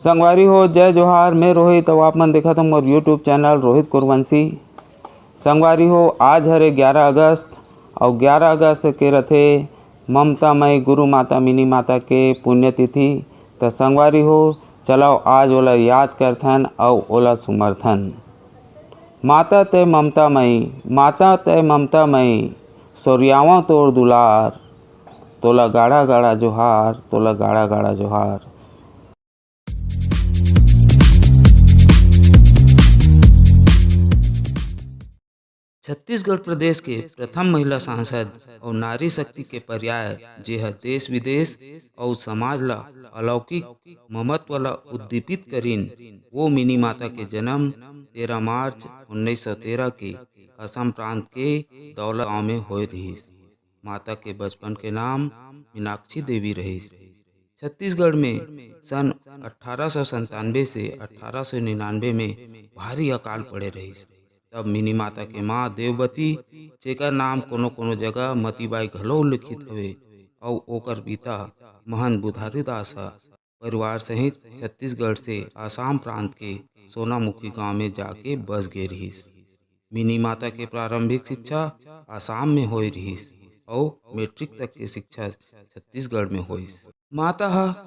संगवारी हो जय जोहार। मैं रोहित और आप मन देखा था मोर यूट्यूब चैनल रोहित कुरवंशी। संगवारी हो आज हरे 11 अगस्त और 11 अगस्त के रथे ममता मई गुरु माता मिनी माता के पुण्यतिथि। तो संगवारी हो चलो आज ओला याद करथन और ओला सुमरथन। माता तय ममता मई, माता तय ममता मई, सोरियावा तोड़ दुलार, तोला गाढ़ा गाढ़ा जोहार, तोला गाढ़ा गाढ़ा जोहार। छत्तीसगढ़ प्रदेश के प्रथम महिला सांसद और नारी शक्ति के पर्याय जेह देश विदेश और समाज ला अलौकिक ममत्व ला उद्दीपित करीन वो मिनी माता के जन्म 13 मार्च 1913 के असम प्रांत के दौला गांव में होए रहीस। माता के बचपन के नाम मीनाक्षी देवी रहीस। छत्तीसगढ़ में सन 1897 से 1899 में भारी अकाल पड़े रहीस। तब मिनी माता के माँ देववती, जेकर नाम कोनो कोनो जगह मतीबाई घलो लिखित हवे, और ओकर पिता महंत बुधारी दास परिवार सहित छत्तीसगढ़ से आसाम प्रांत के सोनामुखी गांव में जाके बस गे रहीस। मिनी माता के प्रारंभिक शिक्षा आसाम में होई रहीस और मैट्रिक तक के शिक्षा छत्तीसगढ़ में होइस। माता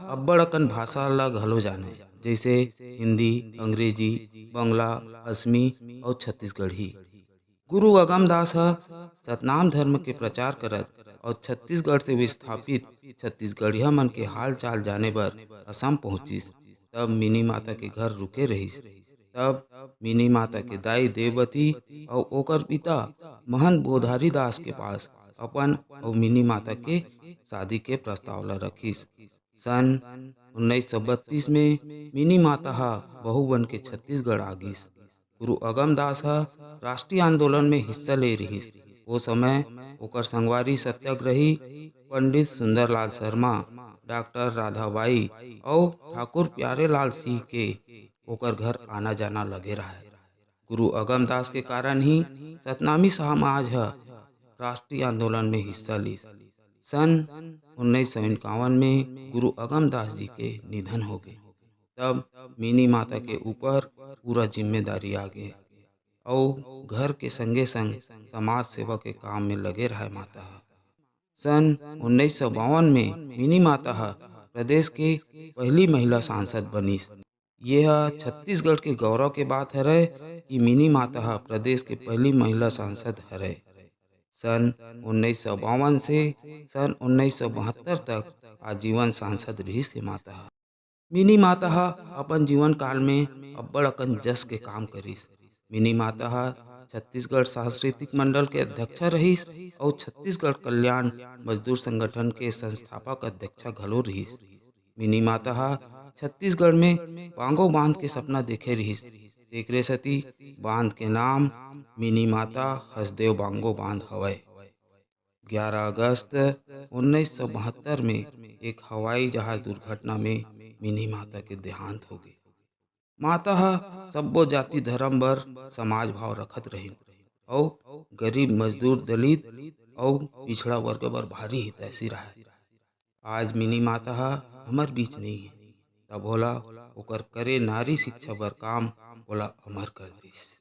अब्बड़ अकन भाषा ला घलो जाने, जैसे हिंदी, अंग्रेजी, बंगला, असमी और छत्तीसगढ़ी। गुरु अगमदास सतनाम धर्म के प्रचार करत और छत्तीसगढ़ से विस्थापित छत्तीसगढ़िया मन के हाल चाल जाने बर असम पहुंचिस। तब मिनी माता के घर रुके रहीस। तब मिनी माता के दाई देववती और ओकर पिता महंत बोधारी दास के पास अपन और मिनी माता के शादी के प्रस्ताव ला रखिस। सन 1932 में मिनी माता बहू बन के छत्तीसगढ़ आ गिस। गुरु अगमदास राष्ट्रीय आंदोलन में हिस्सा ले रहीस। वो समय ओकर संगवारी सत्याग्रही पंडित सुंदरलाल शर्मा, डॉक्टर राधाबाई और ठाकुर प्यारेलाल सिंह के ओकर घर आना जाना लगे रहा। गुरु अगमदास के कारण ही सतनामी समाज राष्ट्रीय आंदोलन में हिस्सा ली। सन 1951 में गुरु अगमदास जी के निधन हो गए। तब मिनी माता के ऊपर पूरा जिम्मेदारी आ गई और घर के संगे संग समाज सेवा के काम में लगे रहे माता। सन 1952 में मिनी माता प्रदेश के पहली महिला सांसद बनीस। यह छत्तीसगढ़ के गौरव के बात हरे कि मिनी माता प्रदेश के पहली महिला सांसद हरे। सन 1952 से सन 1972 तक आजीवन सांसद रही से माता। मिनी माता अपन जीवन काल में अब्बड़ अकन जस के काम करिस। मिनी माता छत्तीसगढ़ सांस्कृतिक मंडल के अध्यक्ष रहीस और छत्तीसगढ़ कल्याण मजदूर संगठन के संस्थापक अध्यक्ष घलो रहीस। मिनी माता छत्तीसगढ़ में बांगो बांध के सपना देखे रहीस। एकरे सती बांध के नाम मिनी माता हसदेव बांगो बांध हवय। 11 अगस्त 1972 में एक हवाई जहाज दुर्घटना में मिनी माता के देहांत हो गई। माता सब्बो जाति धर्म बर समाज भाव रखत रहीन और गरीब मजदूर दलित और पिछड़ा वर्ग बर भारी हितैषी रहा। आज मिनी माता हमर बीच नहीं है, तब होला ओकर करे नारी शिक्षा बर काम ओला अमर कर दिस।